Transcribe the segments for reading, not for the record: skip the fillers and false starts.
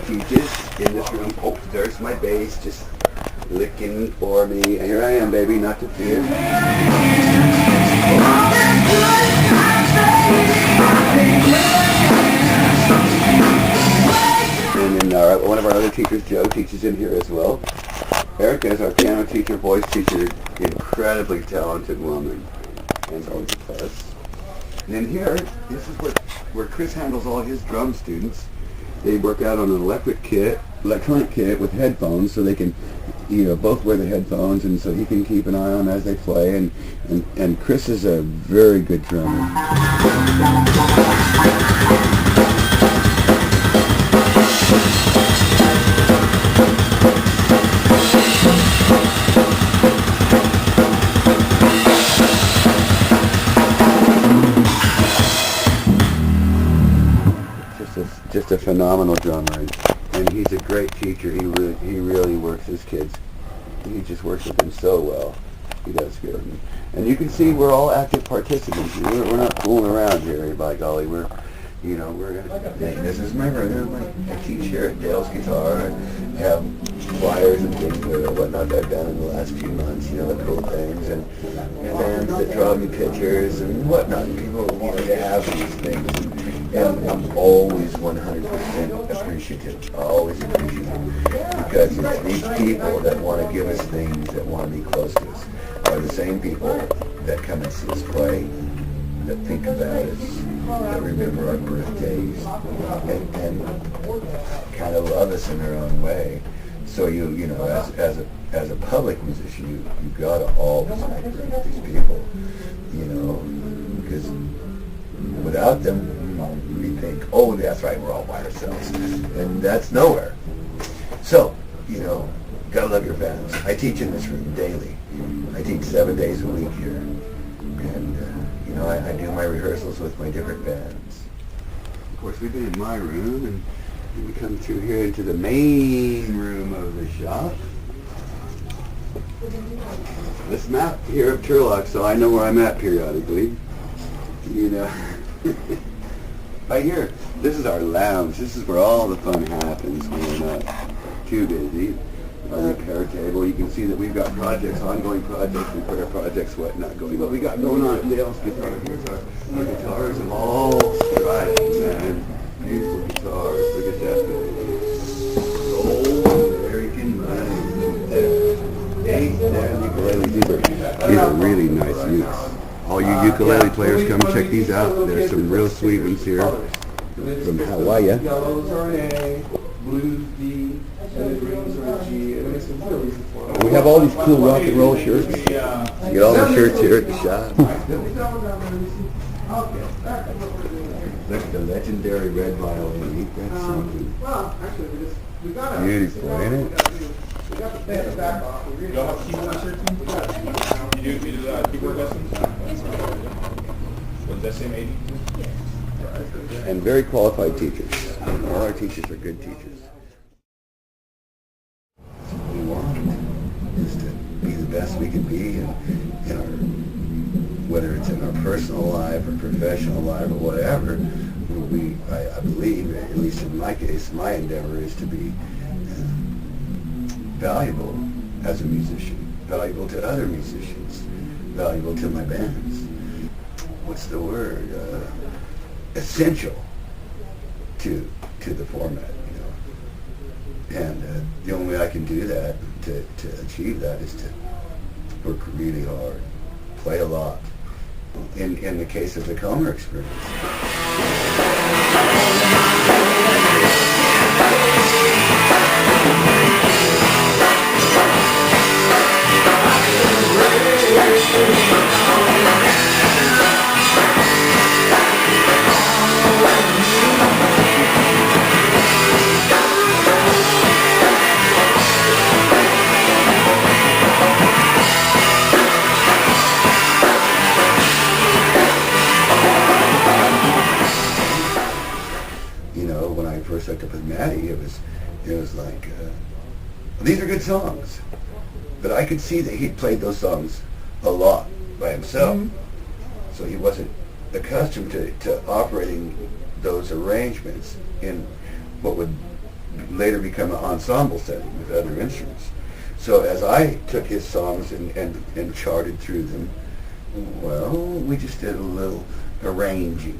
teaches in this room. Oh, there's my bass, just licking for me. Here I am, baby, not to fear. And then one of our other teachers, Joe, teaches in here as well. Erica is our piano teacher, voice teacher, incredibly talented woman, and always a plus. And then here, this is where Chris handles all his drum students. They work out on an electronic kit with headphones, so they can, both wear the headphones, and so he can keep an eye on them as they play. And Chris is a very good drummer. Just a phenomenal drummer, and he's a great teacher. He really works his kids. He just works with them so well. He does good. And you can see we're all active participants. We're not fooling around here. By golly, we're gonna. This is my room. I teach here at Dale's Guitar. I have flyers and things and whatnot that I've done in the last few months. The cool things and bands that draw me pictures and whatnot. And people to have these things. And I'm always 100% appreciative. Always appreciative. Because it's these people that want to give us things, that want to be close to us, are the same people that come and see us play, that think about us, that remember our birthdays, and kind of love us in their own way. So as a public musician, you've got to always make room for these people, because without them, we think, oh, that's right, we're all by ourselves. And that's nowhere. So, gotta love your fans. I teach in this room daily. I teach 7 days a week here. And, I do my rehearsals with my different bands. Of course, we've been in my room, and we come through here into the main room of the shop. This map here of Turlock, so I know where I'm at periodically. Right here, this is our lounge. This is where all the fun happens when we're not too busy. Our repair table, you can see that we've got projects, ongoing projects, repair projects, whatnot going. What we got going on at Dale's Guitar, here's our guitars of all stripes, man. Beautiful guitars, look at that. Gold American money. Ukulele Zebra. These are really nice ukulele. All you ukulele players, come check these out. There's some real sweet ones here from Hawaii. Yellows are an A, blues D, and the greens are a G. We have all these cool rock and roll shirts. You get all the shirts here at the shop. Look at the legendary red violin. That's something beautiful, ain't it? We got the band back off. You don't have keyboard shirts? You do keyboard lessons? Was that same 80? And very qualified teachers. All our teachers are good teachers. What we want is to be the best we can be in our, whether it's in our personal life or professional life or whatever. I believe, at least in my case, my endeavor is to be valuable as a musician, valuable to other musicians, valuable to my bands. What's the word? Essential to the format, And the only way I can do that, to achieve that, is to work really hard, play a lot. In the case of the Comer Experience. When I first hooked up with Matty, it was like, these are good songs. But I could see that he'd played those songs a lot by himself. Mm-hmm. So he wasn't accustomed to operating those arrangements in what would later become an ensemble setting with other instruments. So as I took his songs and charted through them, well, we just did a little arranging.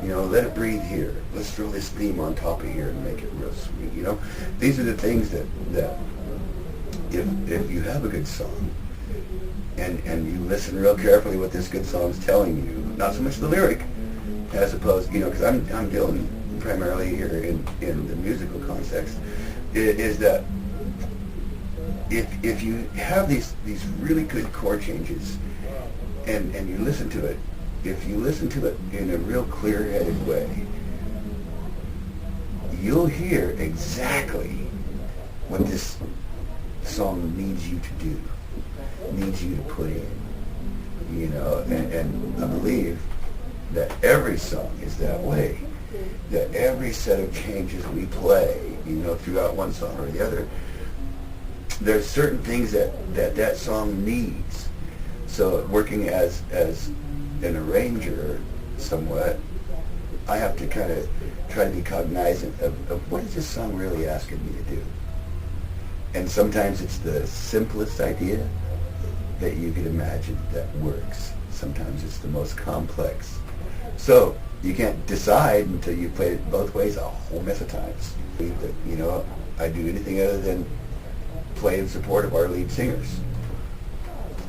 You know, let it breathe here. Let's throw this theme on top of here and make it real sweet. You know, these are the things that if you have a good song and you listen real carefully what this good song is telling you, not so much the lyric, as opposed, you know, because I'm dealing primarily here in the musical context, is that if you have these really good chord changes and you listen to it, if you listen to it in a real clear-headed way, you'll hear exactly what this song needs you to do, needs you to put in, you know, and I believe that every song is that way, that every set of changes we play, you know, throughout one song or the other, there's certain things that song needs. So working as an arranger somewhat, I have to kind of try to be cognizant of what is this song really asking me to do. And sometimes it's the simplest idea that you could imagine that works. Sometimes it's the most complex. So you can't decide until you've played it both ways a whole mess of times. You know, I do anything other than play in support of our lead singers.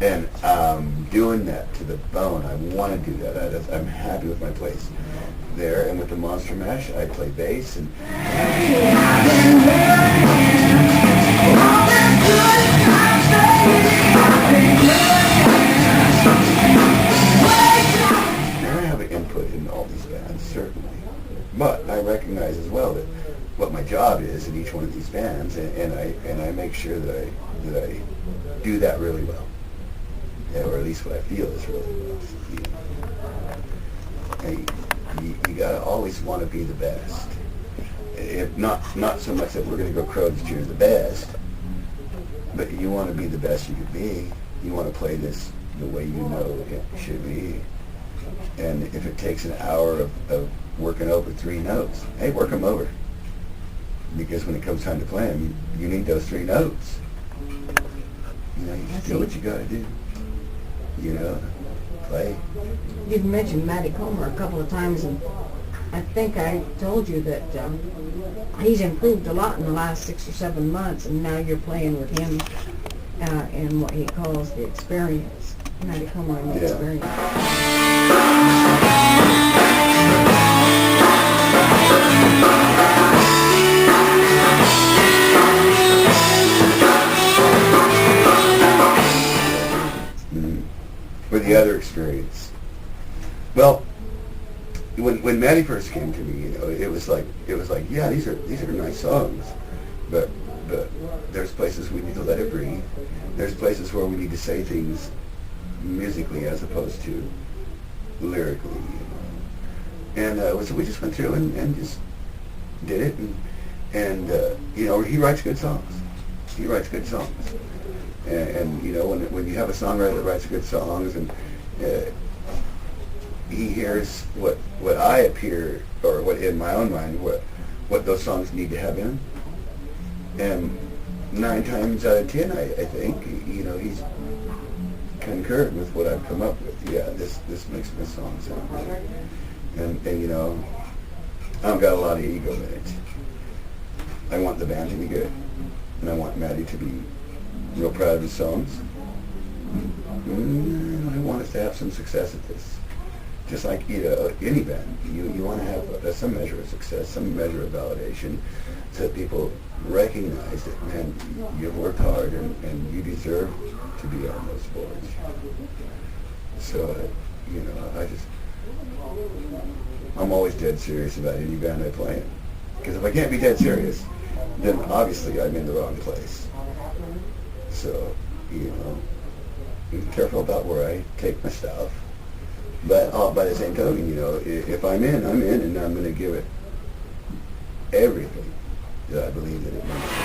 And I'm doing that to the bone. I want to do that. I'm happy with my place there. And with the Monster Mash, I play bass and I have an input in all these bands, certainly. But I recognize as well that what my job is in each one of these bands, and I make sure that I do that really well. Yeah, or at least what I feel is really well. You gotta always want to be the best. If not so much that we're gonna go crow that you're the best, but you want to be the best you could be. You want to play this the way you know it should be. And if it takes an hour of working over 3 notes, hey, work them over. Because when it comes time to play them, you need those 3 notes. You know, you just do what you got to do. You know, play. You've mentioned Matty Comer a couple of times, and I think I told you that he's improved a lot in the last 6 or 7 months, and now you're playing with him in what he calls the Experience. Matty Comer and the Experience. With the other Experience. Well, when Matty first came to me, you know, it was like, yeah, these are nice songs, but there's places we need to let it breathe. There's places where we need to say things musically as opposed to lyrically, you know. And so we just went through and just did it, and you know, he writes good songs. He writes good songs. And you know, when you have a songwriter that writes good songs, and he hears what I appear, or what in my own mind, what those songs need to have in, and 9 times out of 10, I think, you know, he's concurred with what I've come up with. Yeah, this makes my song sound good. And you know, I don't got a lot of ego in it. I want the band to be good, and I want Matty to be real proud of his songs. I want us to have some success at this. Just like, you know, any band, you want to have some measure of success, some measure of validation, so that people recognize that, man, you've worked hard and you deserve to be on those boards. So, you know, I'm always dead serious about any band I play in. Because if I can't be dead serious, then obviously I'm in the wrong place. So, you know, be careful about where I take my stuff. But by the same token, you know, if I'm in, and I'm going to give it everything that I believe that it needs.